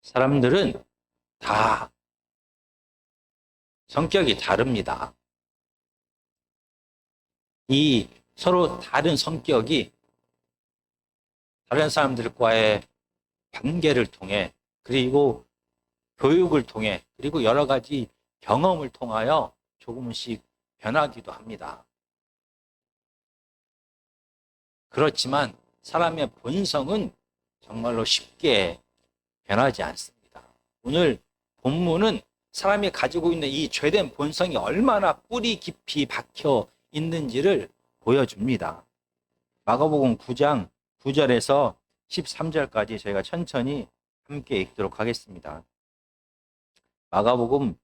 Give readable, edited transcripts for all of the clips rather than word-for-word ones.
사람들은 다 성격이 다릅니다. 이 서로 다른 성격이 다른 사람들과의 관계를 통해, 그리고 교육을 통해, 그리고 여러 가지 경험을 통하여 조금씩 변하기도 합니다. 그렇지만 사람의 본성은 정말로 쉽게 변하지 않습니다. 오늘 본문은 사람이 가지고 있는 이 죄된 본성이 얼마나 뿌리 깊이 박혀 있는지를 보여줍니다. 마가복음 9장 9절에서 13절까지 저희가 천천히 함께 읽도록 하겠습니다. 마가복음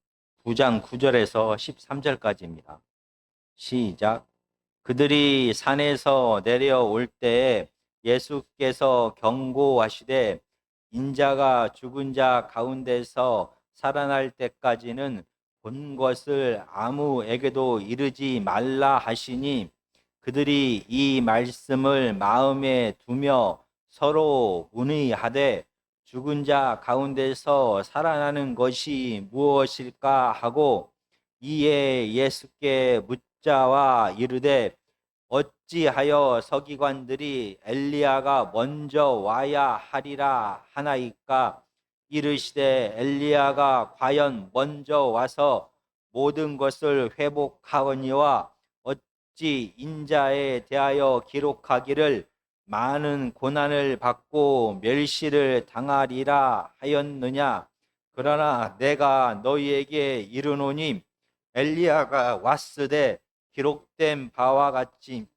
9장 9절에서 13절까지입니다. 시작. 그들이 산에서 내려올 때에 예수께서 경고하시되 인자가 죽은 자 가운데서 살아날 때까지는 본 것을 아무에게도 이르지 말라 하시니, 그들이 이 말씀을 마음에 두며 서로 문의하되 죽은 자 가운데서 살아나는 것이 무엇일까 하고, 이에 예수께 묻자와 이르되 어찌하여 서기관들이 엘리야가 먼저 와야 하리라 하나이까? 이르시되 엘리야가 과연 먼저 와서 모든 것을 회복하거니와 어찌 인자에 대하여 기록하기를 많은 고난을 받고 멸시를 당하리라 하였느냐? 그러나 내가 너희에게 이르노니 엘리야가 왔으되 기록된 바와 같이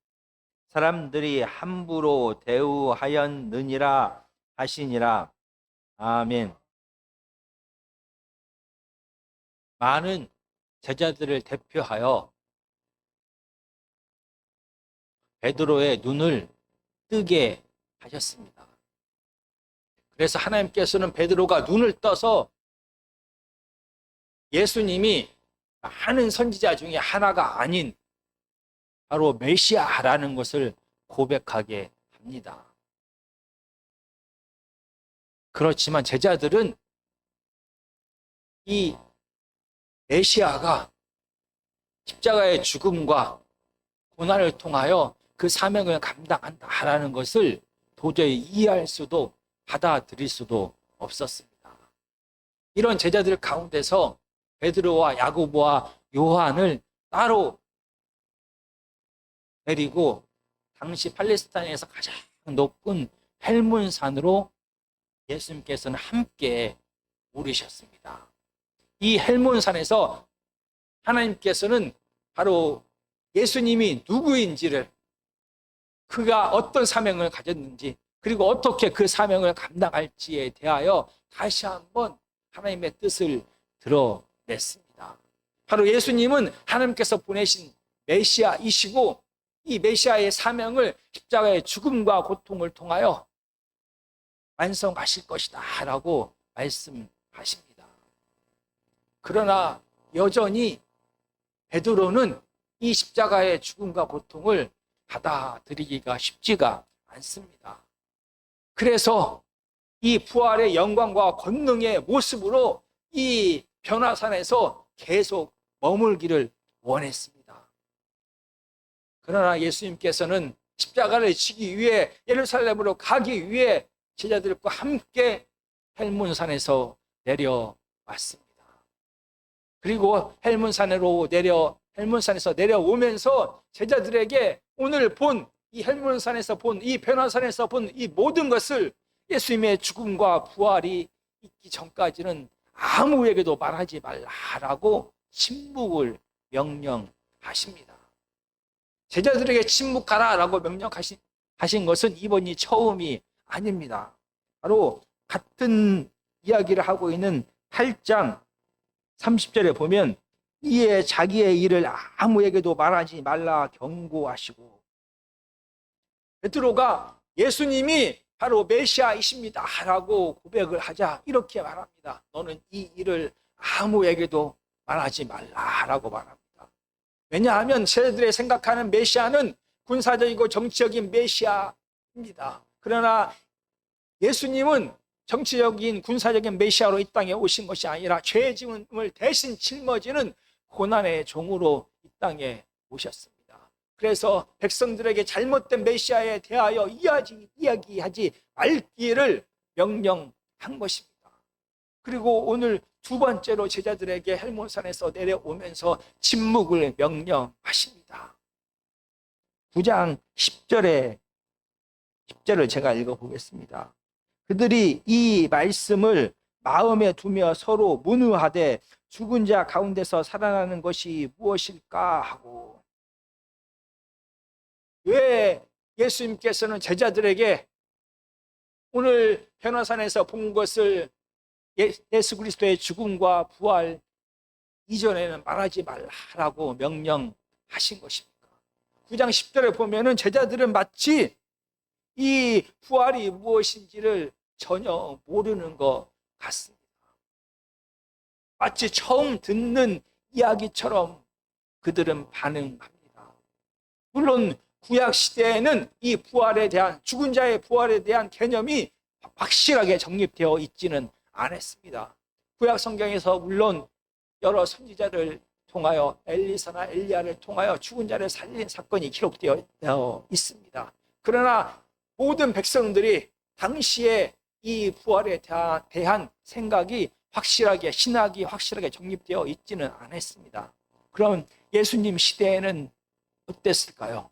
사람들이 함부로 대우하였느니라 하시니라. 아멘. 많은 제자들을 대표하여 베드로의 눈을 뜨게 하셨습니다. 그래서 하나님께서는 베드로가 눈을 떠서 예수님이 많은 선지자 중에 하나가 아닌 바로 메시아라는 것을 고백하게 합니다. 그렇지만 제자들은 이 메시아가 십자가의 죽음과 고난을 통하여 그 사명을 감당한다라는 것을 도저히 이해할 수도 받아들일 수도 없었습니다. 이런 제자들 가운데서 베드로와 야고보와 요한을 따로 내리고 당시 팔레스타인에서 가장 높은 헬몬산으로 예수님께서는 함께 오르셨습니다. 이 헬몬산에서 하나님께서는 바로 예수님이 누구인지를, 그가 어떤 사명을 가졌는지, 그리고 어떻게 그 사명을 감당할지에 대하여 다시 한번 하나님의 뜻을 드러냈습니다. 바로 예수님은 하나님께서 보내신 메시아이시고, 이 메시아의 사명을 십자가의 죽음과 고통을 통하여 완성하실 것이다 라고 말씀하십니다. 그러나 여전히 베드로는 이 십자가의 죽음과 고통을 받아들이기가 쉽지가 않습니다. 그래서 이 부활의 영광과 권능의 모습으로 이 변화산에서 계속 머물기를 원했습니다. 그러나 예수님께서는 십자가를 지기 위해 예루살렘으로 가기 위해 제자들과 함께 헬몬산에서 내려왔습니다. 그리고 헬몬산에서 내려오면서 제자들에게 오늘 본 이 헬몬산에서 본 이 변화산에서 본 이 모든 것을 예수님의 죽음과 부활이 있기 전까지는 아무에게도 말하지 말라라고 침묵을 명령하십니다. 제자들에게 침묵하라라고 명령하신 것은 이번이 처음이 아닙니다. 바로 같은 이야기를 하고 있는 8장 30절에 보면 이에 자기의 일을 아무에게도 말하지 말라 경고하시고, 베드로가 예수님이 바로 메시아이십니다 라고 고백을 하자 이렇게 말합니다. 너는 이 일을 아무에게도 말하지 말라라고 말합니다. 왜냐하면 제자들이 생각하는 메시아는 군사적이고 정치적인 메시아입니다. 그러나 예수님은 정치적인 군사적인 메시아로 이 땅에 오신 것이 아니라 죄의 짐을 대신 짊어지는 고난의 종으로 이 땅에 오셨습니다. 그래서 백성들에게 잘못된 메시아에 대하여 이야기하지 말기를 명령한 것입니다. 그리고 오늘 두 번째로 제자들에게 헬몬산에서 내려오면서 침묵을 명령하십니다. 9장 10절을 제가 읽어보겠습니다. 그들이 이 말씀을 마음에 두며 서로 문의하되 죽은 자 가운데서 살아나는 것이 무엇일까 하고, 왜 예수님께서는 제자들에게 오늘 변화산에서 본 것을 예수 그리스도의 죽음과 부활 이전에는 말하지 말라고 명령하신 것입니까? 9장 10절에 보면은 제자들은 마치 이 부활이 무엇인지를 전혀 모르는 것 같습니다. 마치 처음 듣는 이야기처럼 그들은 반응합니다. 물론 구약 시대에는 이 부활에 대한, 죽은 자의 부활에 대한 개념이 확실하게 정립되어 있지는 않았습니다. 구약 성경에서 물론 여러 선지자를 통하여 엘리사나 엘리야를 통하여 죽은 자를 살린 사건이 기록되어 있습니다. 그러나 모든 백성들이 당시에 이 부활에 대한 생각이 확실하게, 신학이 확실하게 정립되어 있지는 않았습니다. 그럼 예수님 시대에는 어땠을까요?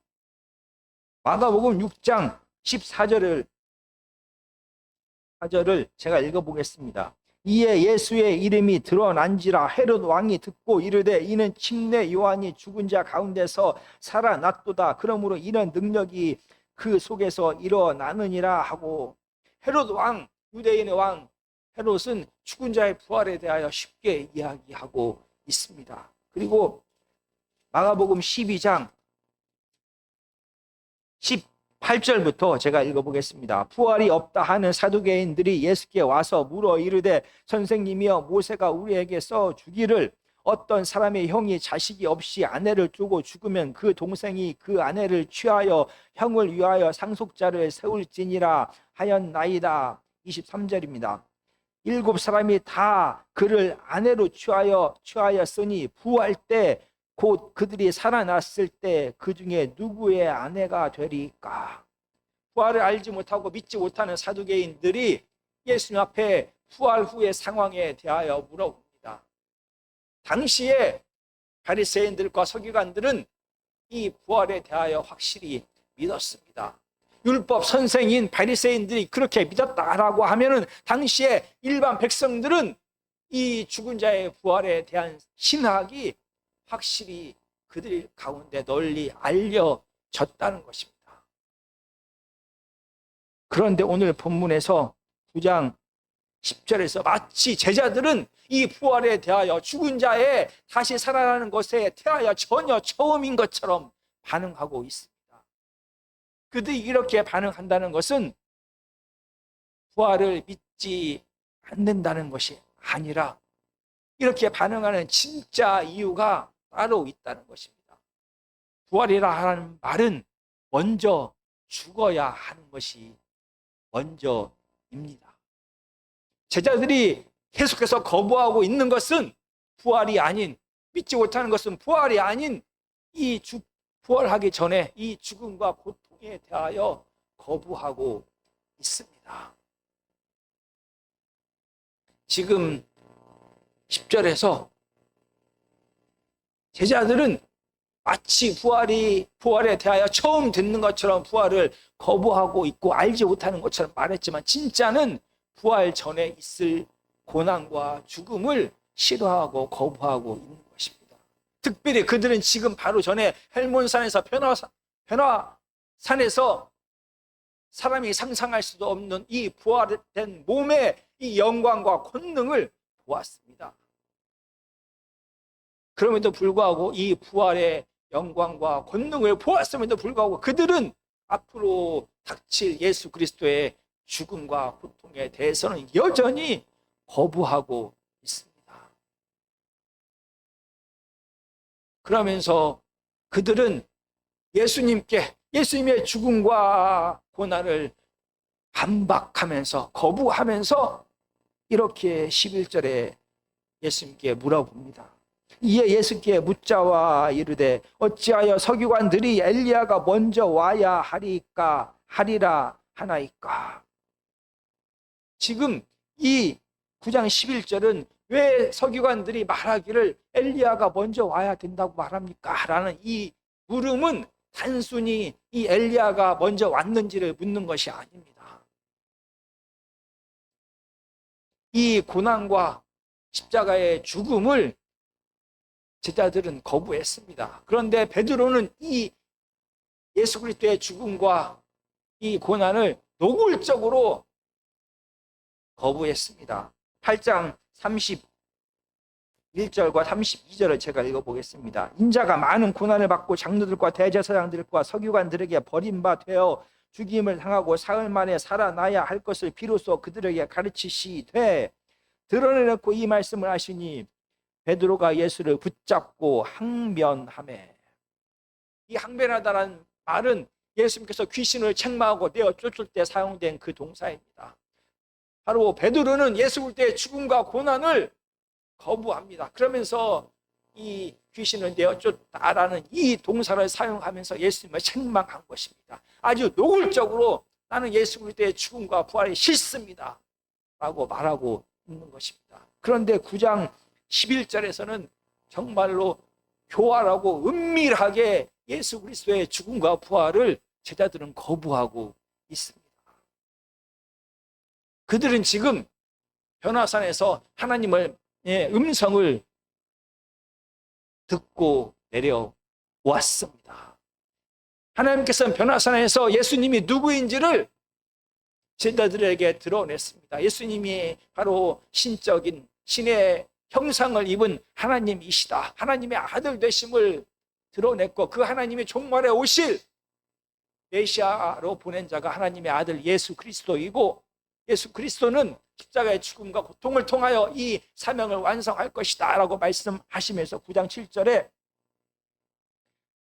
마가복음 6장 14절을 제가 읽어보겠습니다. 이에 예수의 이름이 드러난지라 헤롯 왕이 듣고 이르되 이는 침례 요한이 죽은 자 가운데서 살아났도다. 그러므로 이런 능력이 그 속에서 일어나느니라 하고, 헤롯 왕, 유대인의 왕 헤롯은 죽은 자의 부활에 대하여 쉽게 이야기하고 있습니다. 그리고 마가복음 12장 18절부터 제가 읽어보겠습니다. 부활이 없다 하는 사두개인들이 예수께 와서 물어 이르되 선생님이여, 모세가 우리에게 써 주기를 어떤 사람의 형이 자식이 없이 아내를 두고 죽으면 그 동생이 그 아내를 취하여 형을 위하여 상속자를 세울지니라 하였나이다. 23절입니다. 7사람이 다 그를 아내로 취하였으니 부활 때 곧 그들이 살아났을 때 그 중에 누구의 아내가 되리까? 부활을 알지 못하고 믿지 못하는 사두개인들이 예수님 앞에 부활 후의 상황에 대하여 물어봅니다. 당시에 바리새인들과 서기관들은 이 부활에 대하여 확실히 믿었습니다. 율법 선생인 바리새인들이 그렇게 믿었다라고 하면은 당시에 일반 백성들은 이 죽은 자의 부활에 대한 신학이 확실히 그들 가운데 널리 알려졌다는 것입니다. 그런데 오늘 본문에서 9장 10절에서 마치 제자들은 이 부활에 대하여, 죽은 자의 다시 살아나는 것에 대하여 전혀 처음인 것처럼 반응하고 있습니다. 그들이 이렇게 반응한다는 것은 부활을 믿지 않는다는 것이 아니라 이렇게 반응하는 진짜 이유가 따로 있다는 것입니다. 부활이라 하는 말은 먼저 죽어야 하는 것이 먼저입니다. 제자들이 계속해서 거부하고 있는 것은 부활이 아닌, 믿지 못하는 것은 부활이 아닌 이 부활하기 전에 이 죽음과 고통에 대하여 거부하고 있습니다. 지금 10절에서 제자들은 마치 부활에 대하여 처음 듣는 것처럼 부활을 거부하고 있고 알지 못하는 것처럼 말했지만, 진짜는 부활 전에 있을 고난과 죽음을 싫어하고 거부하고 있는 것입니다. 특별히 그들은 지금 바로 전에 헬몬산에서 변화산에서 사람이 상상할 수도 없는 이 부활된 몸의 이 영광과 권능을 보았습니다. 그럼에도 불구하고 이 부활의 영광과 권능을 보았음에도 불구하고 그들은 앞으로 닥칠 예수 그리스도의 죽음과 고통에 대해서는 여전히 거부하고 있습니다. 그러면서 그들은 예수님의 죽음과 고난을 반박하면서 거부하면서 이렇게 11절에 예수님께 물어봅니다. 이에 예수께 묻자와 이르되 어찌하여 서기관들이 엘리야가 먼저 와야 하리라 하나이까. 지금 이 9장 11절은 왜 서기관들이 말하기를 엘리야가 먼저 와야 된다고 말합니까? 라는 이 물음은 단순히 이 엘리야가 먼저 왔는지를 묻는 것이 아닙니다. 이 고난과 십자가의 죽음을 제자들은 거부했습니다. 그런데 베드로는 이 예수 그리스도의 죽음과 이 고난을 노골적으로 거부했습니다. 8장 31절과 32절을 제가 읽어보겠습니다. 인자가 많은 고난을 받고 장로들과 대제사장들과 서기관들에게 버림받아 죽임을 당하고 사흘 만에 살아나야 할 것을 비로소 그들에게 가르치시되 드러내놓고 이 말씀을 하시니 베드로가 예수를 붙잡고 항변하매. 이 항변하다라는 말은 예수님께서 귀신을 책망하고 내어 쫓을 때 사용된 그 동사입니다. 바로 베드로는 예수 그리스도의 죽음과 고난을 거부합니다. 그러면서 이 귀신을 내어 쫓다라는 이 동사를 사용하면서 예수님을 책망한 것입니다. 아주 노골적으로 나는 예수 그리스도의 죽음과 부활이 싫습니다 라고 말하고 있는 것입니다. 그런데 9장 11절에서는 정말로 교활하고 은밀하게 예수 그리스도의 죽음과 부활을 제자들은 거부하고 있습니다. 그들은 지금 변화산에서 하나님의 음성을 듣고 내려왔습니다. 하나님께서는 변화산에서 예수님이 누구인지를 제자들에게 드러냈습니다. 예수님이 바로 신적인 신의 형상을 입은 하나님이시다. 하나님의 아들 되심을 드러냈고 그 하나님이 종말에 오실 메시아로 보낸 자가 하나님의 아들 예수 그리스도이고 예수 그리스도는 십자가의 죽음과 고통을 통하여 이 사명을 완성할 것이다 라고 말씀하시면서 9장 7절에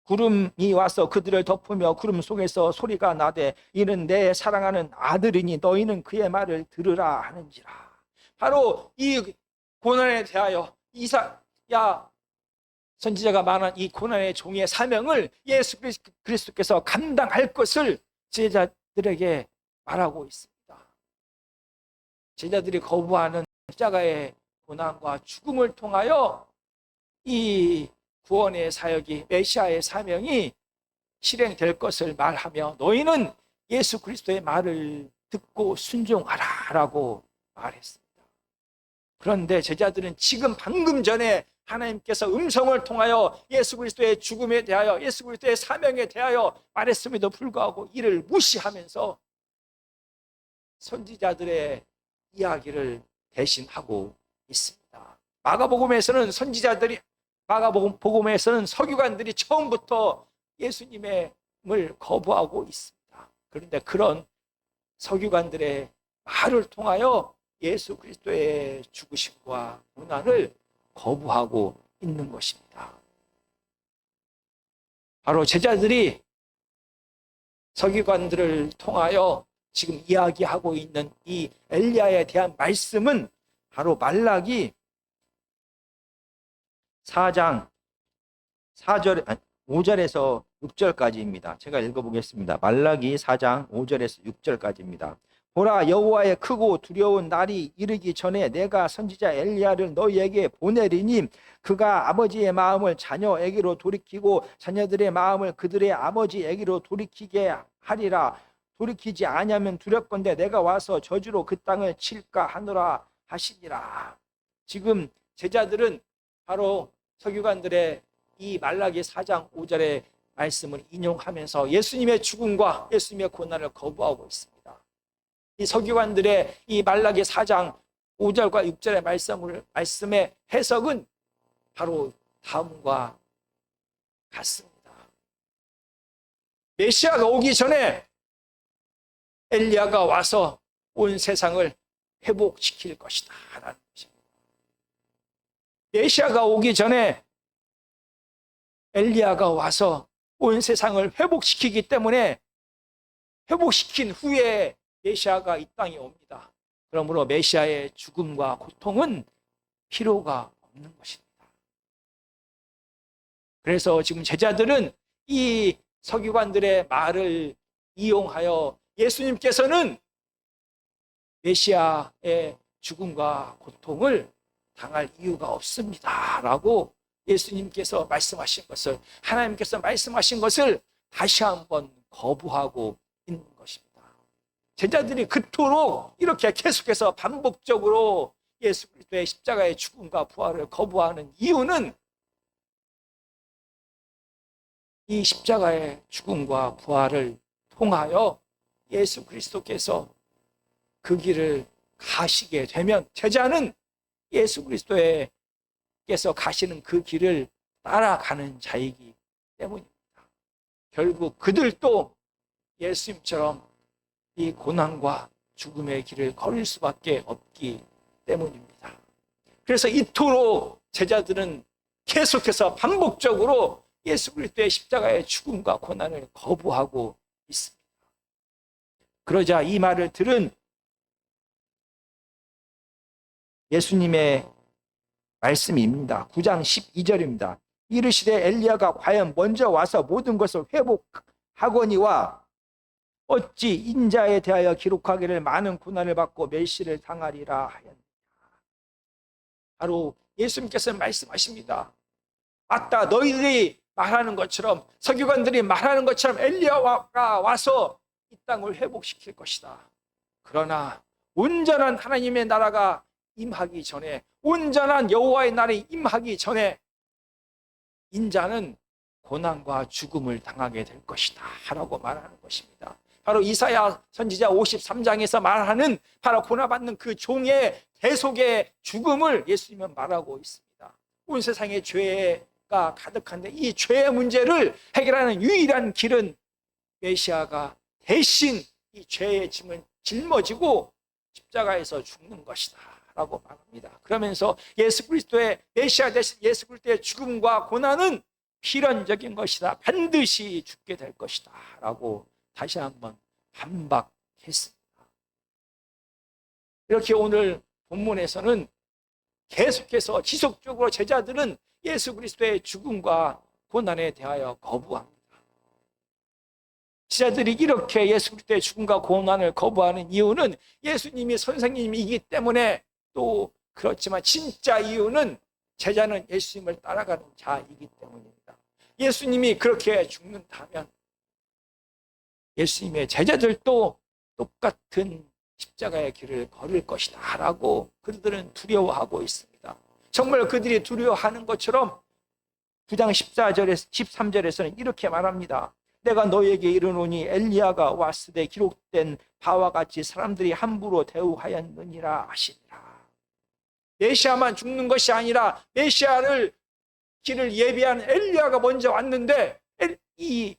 구름이 와서 그들을 덮으며 구름 속에서 소리가 나되 이는 내 사랑하는 아들이니 너희는 그의 말을 들으라 하는지라. 바로 이 고난에 대하여 이사야 선지자가 말한 이 고난의 종의 사명을 예수 그리스도께서 감당할 것을 제자들에게 말하고 있습니다. 제자들이 거부하는 십자가의 고난과 죽음을 통하여 이 구원의 사역이 메시아의 사명이 실행될 것을 말하며 너희는 예수 그리스도의 말을 듣고 순종하라 라고 말했습니다. 그런데 제자들은 지금 방금 전에 하나님께서 음성을 통하여 예수 그리스도의 죽음에 대하여 예수 그리스도의 사명에 대하여 말했음에도 불구하고 이를 무시하면서 선지자들의 이야기를 대신하고 있습니다. 마가복음에서는 마가복음에서는 서기관들이 처음부터 예수님을 거부하고 있습니다. 그런데 그런 서기관들의 말을 통하여 예수 그리스도의 죽으심과 고난을 거부하고 있는 것입니다. 바로 제자들이 서기관들을 통하여 지금 이야기하고 있는 이 엘리야에 대한 말씀은 바로 말라기 4장 5절에서 6절까지입니다. 제가 읽어보겠습니다. 말라기 4장 5절에서 6절까지입니다. 보라, 여호와의 크고 두려운 날이 이르기 전에 내가 선지자 엘리야를 너희에게 보내리니 그가 아버지의 마음을 자녀에게로 돌이키고 자녀들의 마음을 그들의 아버지에게로 돌이키게 하리라. 돌이키지 아니하면 두렵건대 내가 와서 저주로 그 땅을 칠까 하노라 하시니라. 지금 제자들은 바로 서기관들의 이 말라기 4장 5절의 말씀을 인용하면서 예수님의 죽음과 예수님의 고난을 거부하고 있습니다. 이 서기관들의 이 말라기 4장 5절과 6절의 말씀의 해석은 바로 다음과 같습니다. 메시아가 오기 전에 엘리야가 와서 온 세상을 회복시킬 것이다 라는 것입니다. 메시아가 오기 전에 엘리야가 와서 온 세상을 회복시키기 때문에 회복시킨 후에 메시아가 이 땅에 옵니다. 그러므로 메시아의 죽음과 고통은 필요가 없는 것입니다. 그래서 지금 제자들은 이 서기관들의 말을 이용하여 예수님께서는 메시아의 죽음과 고통을 당할 이유가 없습니다 라고 예수님께서 말씀하신 것을, 하나님께서 말씀하신 것을 다시 한번 거부하고 있는 것입니다. 제자들이 그토록 이렇게 계속해서 반복적으로 예수 그리스도의 십자가의 죽음과 부활을 거부하는 이유는 이 십자가의 죽음과 부활을 통하여 예수 그리스도께서 그 길을 가시게 되면 제자는 예수 그리스도께서 가시는 그 길을 따라가는 자이기 때문입니다. 결국 그들도 예수님처럼 이 고난과 죽음의 길을 걸을 수밖에 없기 때문입니다. 그래서 이토록 제자들은 계속해서 반복적으로 예수 그리스도의 십자가의 죽음과 고난을 거부하고 있습니다. 그러자 이 말을 들은 예수님의 말씀입니다. 9장 12절입니다. 이르시되 엘리야가 과연 먼저 와서 모든 것을 회복하거니와 어찌 인자에 대하여 기록하기를 많은 고난을 받고 멸시를 당하리라 하였느냐. 바로 예수님께서 말씀하십니다. 맞다, 너희들이 말하는 것처럼, 서기관들이 말하는 것처럼 엘리야가 와서 이 땅을 회복시킬 것이다. 그러나 온전한 하나님의 나라가 임하기 전에, 온전한 여호와의 날이 임하기 전에 인자는 고난과 죽음을 당하게 될 것이다 라고 말하는 것입니다. 바로 이사야 선지자 53장에서 말하는 바로 고난받는 그 종의 대속의 죽음을 예수님은 말하고 있습니다. 온 세상에 죄가 가득한데 이 죄의 문제를 해결하는 유일한 길은 메시아가 대신 이 죄의 짐을 짊어지고 십자가에서 죽는 것이다 라고 말합니다. 그러면서 예수 그리스도의 메시아 대신 예수 그리스도의 죽음과 고난은 필연적인 것이다, 반드시 죽게 될 것이다 라고 다시 한번 반박했습니다. 이렇게 오늘 본문에서는 계속해서 지속적으로 제자들은 예수 그리스도의 죽음과 고난에 대하여 거부합니다. 제자들이 이렇게 예수 그리스도의 죽음과 고난을 거부하는 이유는 예수님이 선생님이기 때문에, 또 그렇지만 진짜 이유는 제자는 예수님을 따라가는 자이기 때문입니다. 예수님이 그렇게 죽는다면 예수님의 제자들도 똑같은 십자가의 길을 걸을 것이다 라고 그들은 두려워하고 있습니다. 정말 그들이 두려워하는 것처럼 9장 13절에서는 이렇게 말합니다. 내가 너에게 이르노니 엘리야가 왔으되 기록된 바와 같이 사람들이 함부로 대우하였느니라 하시니라. 메시아만 죽는 것이 아니라 메시아를 길을 예비한 엘리야가 먼저 왔는데 이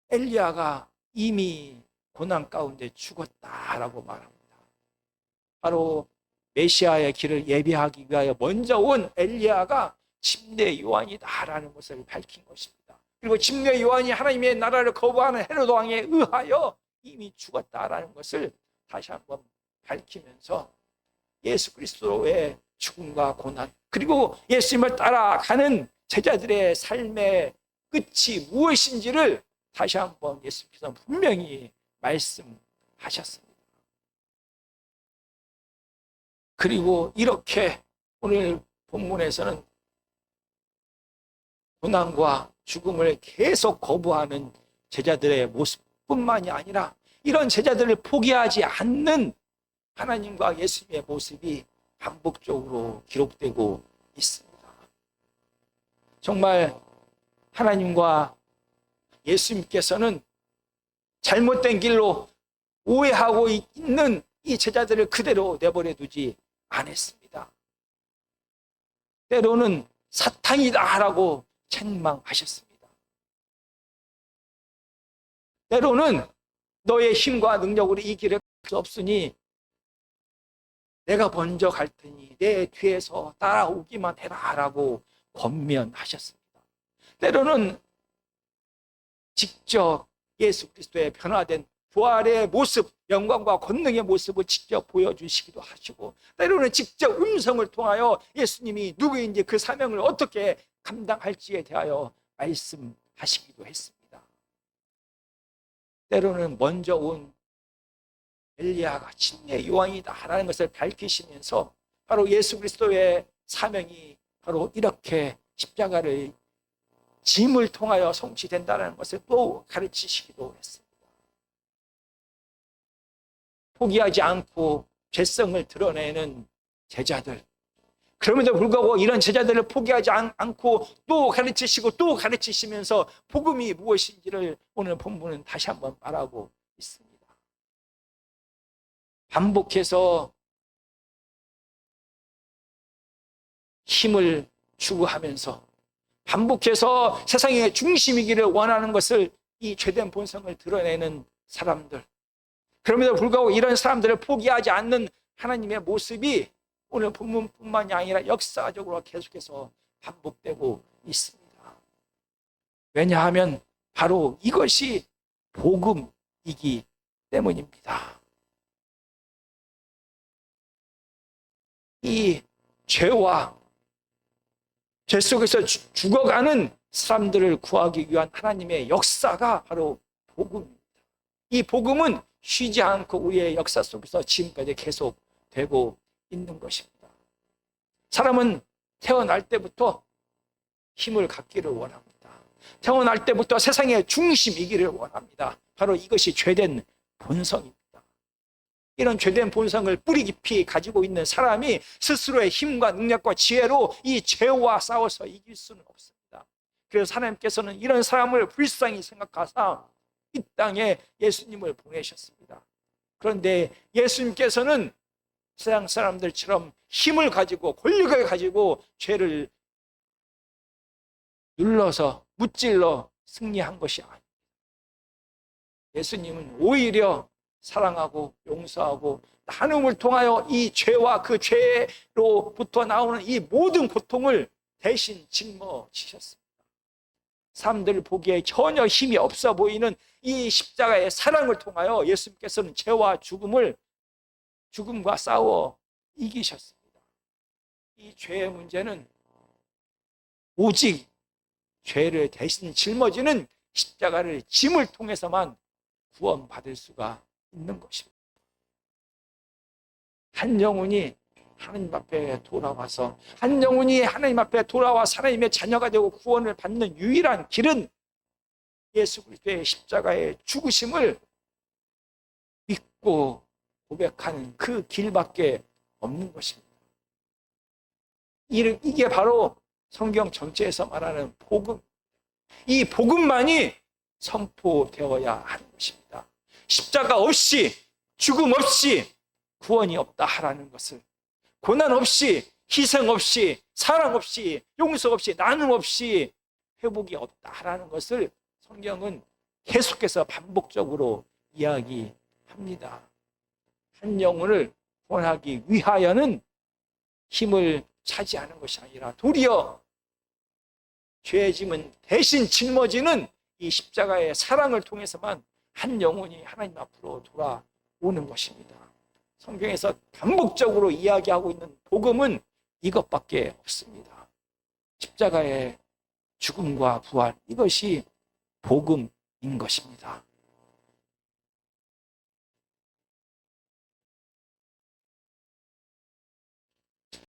엘리야가 이미 고난 가운데 죽었다라고 말합니다. 바로 메시아의 길을 예비하기 위하여 먼저 온 엘리야가 침례 요한이다라는 것을 밝힌 것입니다. 그리고 침례 요한이 하나님의 나라를 거부하는 헤롯 왕에 의하여 이미 죽었다라는 것을 다시 한번 밝히면서 예수 그리스도의 죽음과 고난, 그리고 예수님을 따라가는 제자들의 삶의 끝이 무엇인지를 다시 한번 예수님께서 분명히 말씀하셨습니다. 그리고 이렇게 오늘 본문에서는 고난과 죽음을 계속 거부하는 제자들의 모습뿐만이 아니라 이런 제자들을 포기하지 않는 하나님과 예수님의 모습이 반복적으로 기록되고 있습니다. 정말 하나님과 예수님께서는 잘못된 길로 오해하고 있는 이 제자들을 그대로 내버려 두지 않았습니다. 때로는 사탄이다라고 책망하셨습니다. 때로는 너의 힘과 능력으로 이 길을 갈 수 없으니 내가 먼저 갈 테니 내 뒤에서 따라오기만 해라라고 권면하셨습니다. 때로는 직접 예수 그리스도의 변화된 부활의 모습, 영광과 권능의 모습을 직접 보여주시기도 하시고, 때로는 직접 음성을 통하여 예수님이 누구인지 그 사명을 어떻게 감당할지에 대하여 말씀하시기도 했습니다. 때로는 먼저 온 엘리야가 진리의 요한이다라는 것을 밝히시면서 바로 예수 그리스도의 사명이 바로 이렇게 십자가를 짐을 통하여 성취된다는 것을 또 가르치시기도 했습니다. 포기하지 않고 죄성을 드러내는 제자들, 그럼에도 불구하고 이런 제자들을 포기하지 않고 또 가르치시고 또 가르치시면서 복음이 무엇인지를 오늘 본문은 다시 한번 말하고 있습니다. 반복해서 힘을 추구하면서 반복해서 세상의 중심이기를 원하는 것을, 이 죄된 본성을 드러내는 사람들, 그럼에도 불구하고 이런 사람들을 포기하지 않는 하나님의 모습이 오늘 본문뿐만이 아니라 역사적으로 계속해서 반복되고 있습니다. 왜냐하면 바로 이것이 복음이기 때문입니다. 이 죄와 죄 속에서 죽어가는 사람들을 구하기 위한 하나님의 역사가 바로 복음입니다. 이 복음은 쉬지 않고 우리의 역사 속에서 지금까지 계속되고 있는 것입니다. 사람은 태어날 때부터 힘을 갖기를 원합니다. 태어날 때부터 세상의 중심이기를 원합니다. 바로 이것이 죄된 본성입니다. 이런 죄된 본성을 뿌리 깊이 가지고 있는 사람이 스스로의 힘과 능력과 지혜로 이 죄와 싸워서 이길 수는 없습니다. 그래서 하나님께서는 이런 사람을 불쌍히 생각하사 이 땅에 예수님을 보내셨습니다. 그런데 예수님께서는 세상 사람들처럼 힘을 가지고 권력을 가지고 죄를 눌러서 무찔러 승리한 것이 아닙니다. 예수님은 오히려 사랑하고 용서하고 나눔을 통하여 이 죄와 그 죄로부터 나오는 이 모든 고통을 대신 짊어지셨습니다. 사람들 보기에 전혀 힘이 없어 보이는 이 십자가의 사랑을 통하여 예수님께서는 죄와 죽음과 싸워 이기셨습니다. 이 죄의 문제는 오직 죄를 대신 짊어지는 십자가를 짐을 통해서만 구원받을 수가 있는 것입니다. 한 영혼이 하나님 앞에 돌아와서, 한 영혼이 하나님 앞에 돌아와 하나님의 자녀가 되고 구원을 받는 유일한 길은 예수 그리스도의 십자가의 죽으심을 믿고 고백하는 그 길밖에 없는 것입니다. 이게 바로 성경 전체에서 말하는 복음, 이 복음만이 선포되어야 하는 것입니다. 십자가 없이, 죽음 없이 구원이 없다 하라는 것을, 고난 없이, 희생 없이, 사랑 없이, 용서 없이, 나눔 없이 회복이 없다 하라는 것을 성경은 계속해서 반복적으로 이야기합니다. 한 영혼을 구원하기 위하여는 힘을 차지하는 것이 아니라 도리어 죄의 짐은 대신 짊어지는 이 십자가의 사랑을 통해서만 한 영혼이 하나님 앞으로 돌아오는 것입니다. 성경에서 반복적으로 이야기하고 있는 복음은 이것밖에 없습니다. 십자가의 죽음과 부활, 이것이 복음인 것입니다.